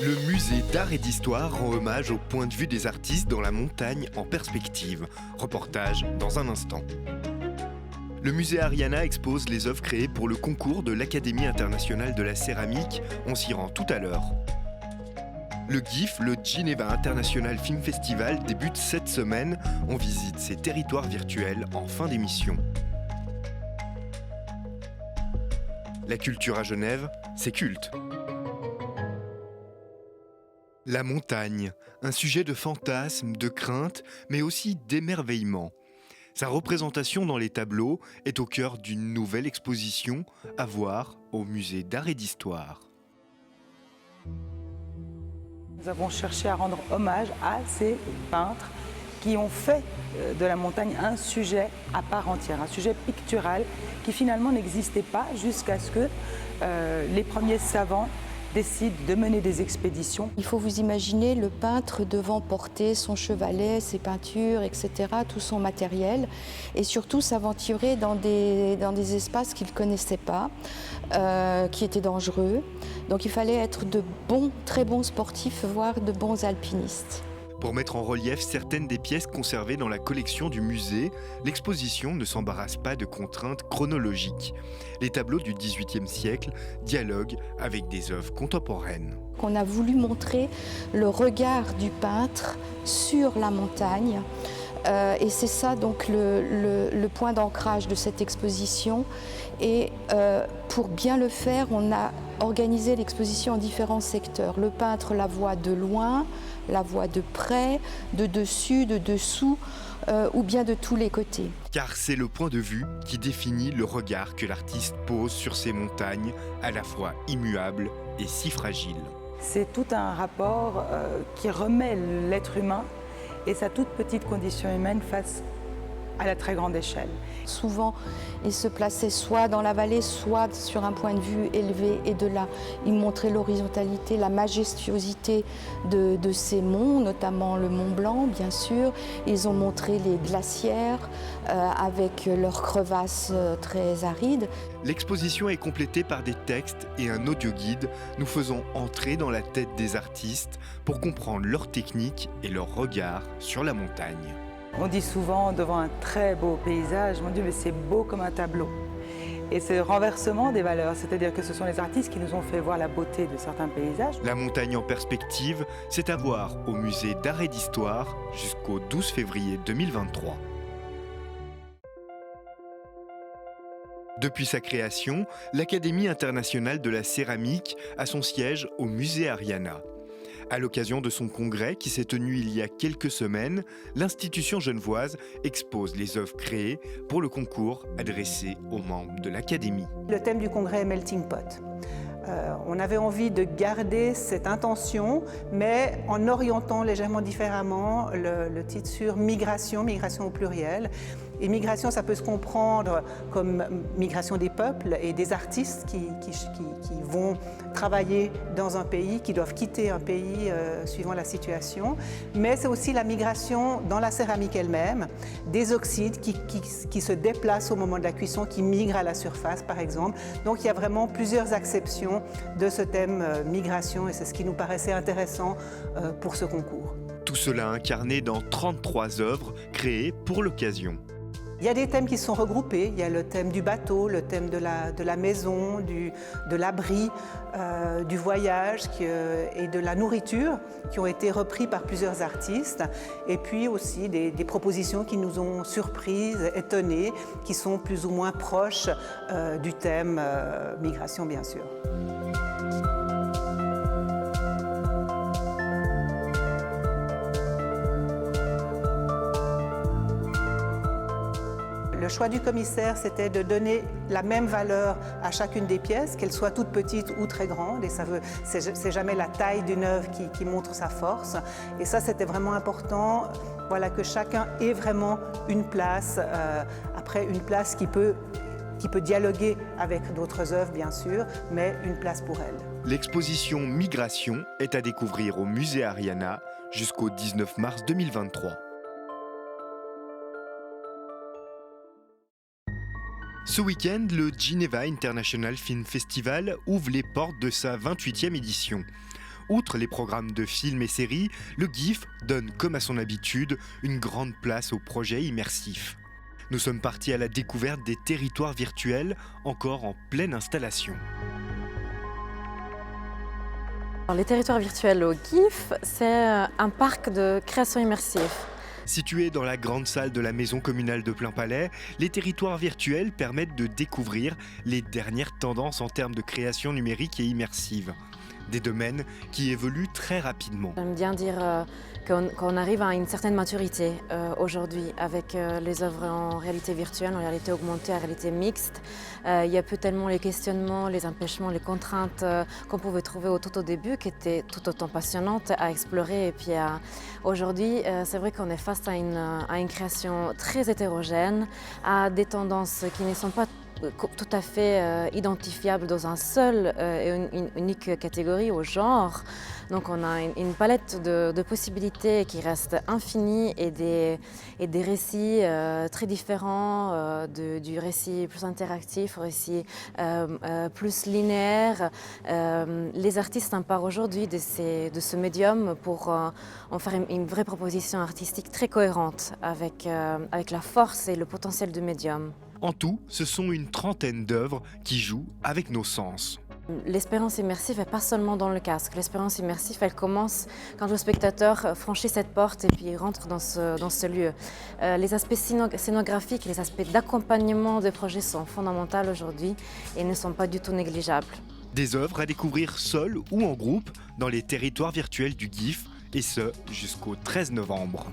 Le musée d'art et d'histoire rend hommage au point de vue des artistes dans la montagne en perspective. Reportage dans un instant. Le musée Ariana expose les œuvres créées pour le concours de l'Académie internationale de la céramique. On s'y rend tout à l'heure. Le GIF, le Geneva International Film Festival, débute cette semaine. On visite ces territoires virtuels en fin d'émission. La culture à Genève, c'est culte. La montagne, un sujet de fantasme, de crainte, mais aussi d'émerveillement. Sa représentation dans les tableaux est au cœur d'une nouvelle exposition à voir au musée d'art et d'histoire. Nous avons cherché à rendre hommage à ces peintres qui ont fait de la montagne un sujet à part entière, un sujet pictural qui finalement n'existait pas jusqu'à ce que les premiers savants décident de mener des expéditions. Il faut vous imaginer le peintre devant porter son chevalet, ses peintures, etc., tout son matériel, et surtout s'aventurer dans des espaces qu'il ne connaissait pas, qui étaient dangereux. Donc il fallait être de bons, très bons sportifs, voire de bons alpinistes. Pour mettre en relief certaines des pièces conservées dans la collection du musée, l'exposition ne s'embarrasse pas de contraintes chronologiques. Les tableaux du XVIIIe siècle dialoguent avec des œuvres contemporaines. On a voulu montrer le regard du peintre sur la montagne. Et c'est ça donc le point d'ancrage de cette exposition. Et pour bien le faire, on a organisé l'exposition en différents secteurs. Le peintre la voit de loin, la voit de près, de dessus, de dessous, ou bien de tous les côtés. Car c'est le point de vue qui définit le regard que l'artiste pose sur ces montagnes, à la fois immuables et si fragiles. C'est tout un rapport qui remet l'être humain et sa toute petite condition humaine face à la très grande échelle. Souvent, il se plaçait soit dans la vallée, soit sur un point de vue élevé, et de là, il montrait l'horizontalité, la majestuosité de ces monts, notamment le Mont Blanc, bien sûr. Ils ont montré les glacières avec leurs crevasses très arides. L'exposition est complétée par des textes et un audioguide. Nous faisons entrer dans la tête des artistes pour comprendre leur technique et leur regard sur la montagne. On dit souvent devant un très beau paysage, mon Dieu, mais c'est beau comme un tableau. Et c'est le renversement des valeurs, c'est-à-dire que ce sont les artistes qui nous ont fait voir la beauté de certains paysages. La montagne en perspective, c'est à voir au musée d'art et d'histoire jusqu'au 12 février 2023. Depuis sa création, l'Académie internationale de la céramique a son siège au musée Ariana. À l'occasion de son congrès qui s'est tenu il y a quelques semaines, l'institution genevoise expose les œuvres créées pour le concours adressé aux membres de l'Académie. Le thème du congrès est Melting Pot. On avait envie de garder cette intention, mais en orientant légèrement différemment le titre sur migration, migration au pluriel. Et migration, ça peut se comprendre comme migration des peuples et des artistes qui vont travailler dans un pays, qui doivent quitter un pays suivant la situation. Mais c'est aussi la migration dans la céramique elle-même, des oxydes qui se déplacent au moment de la cuisson, qui migrent à la surface par exemple. Donc il y a vraiment plusieurs acceptions de ce thème migration et c'est ce qui nous paraissait intéressant pour ce concours. Tout cela incarné dans 33 œuvres créées pour l'occasion. Il y a des thèmes qui sont regroupés, il y a le thème du bateau, le thème de la maison, de l'abri, du voyage et de la nourriture qui ont été repris par plusieurs artistes et puis aussi des propositions qui nous ont surprises, étonnées, qui sont plus ou moins proches du thème migration bien sûr. Le choix du commissaire, c'était de donner la même valeur à chacune des pièces, qu'elles soient toutes petites ou très grandes. Et c'est jamais la taille d'une œuvre qui montre sa force. Et ça, c'était vraiment important. Voilà, que chacun ait vraiment une place. Après, une place qui peut dialoguer avec d'autres œuvres, bien sûr, mais une place pour elle. L'exposition Migration est à découvrir au musée Ariana jusqu'au 19 mars 2023. Ce week-end, le Geneva International Film Festival ouvre les portes de sa 28e édition. Outre les programmes de films et séries, le GIF donne, comme à son habitude, une grande place aux projets immersifs. Nous sommes partis à la découverte des territoires virtuels, encore en pleine installation. Les territoires virtuels au GIF, c'est un parc de création immersive. Situés dans la grande salle de la maison communale de Plainpalais, les territoires virtuels permettent de découvrir les dernières tendances en termes de création numérique et immersive. Des domaines qui évoluent très rapidement. J'aime bien dire qu'on arrive à une certaine maturité aujourd'hui avec les œuvres en réalité virtuelle, en réalité augmentée, en réalité mixte. Il n'y a plus tellement les questionnements, les empêchements, les contraintes qu'on pouvait trouver tout au début, qui étaient tout autant passionnantes à explorer. Et puis aujourd'hui, c'est vrai qu'on est face à une création très hétérogène, à des tendances qui ne sont pas tout à fait identifiable dans un seul et une unique catégorie au genre. Donc on a une palette de possibilités qui reste infinie et des récits très différents, du récit plus interactif au récit plus linéaire. Les artistes s'emparent aujourd'hui de ce médium pour en faire une vraie proposition artistique très cohérente avec la force et le potentiel du médium. En tout, ce sont une trentaine d'œuvres qui jouent avec nos sens. L'expérience immersive n'est pas seulement dans le casque. L'expérience immersive, elle commence quand le spectateur franchit cette porte et puis rentre dans ce lieu. Les aspects scénographiques et les aspects d'accompagnement des projets sont fondamentaux aujourd'hui et ne sont pas du tout négligeables. Des œuvres à découvrir seules ou en groupe dans les territoires virtuels du GIF, et ce jusqu'au 13 novembre.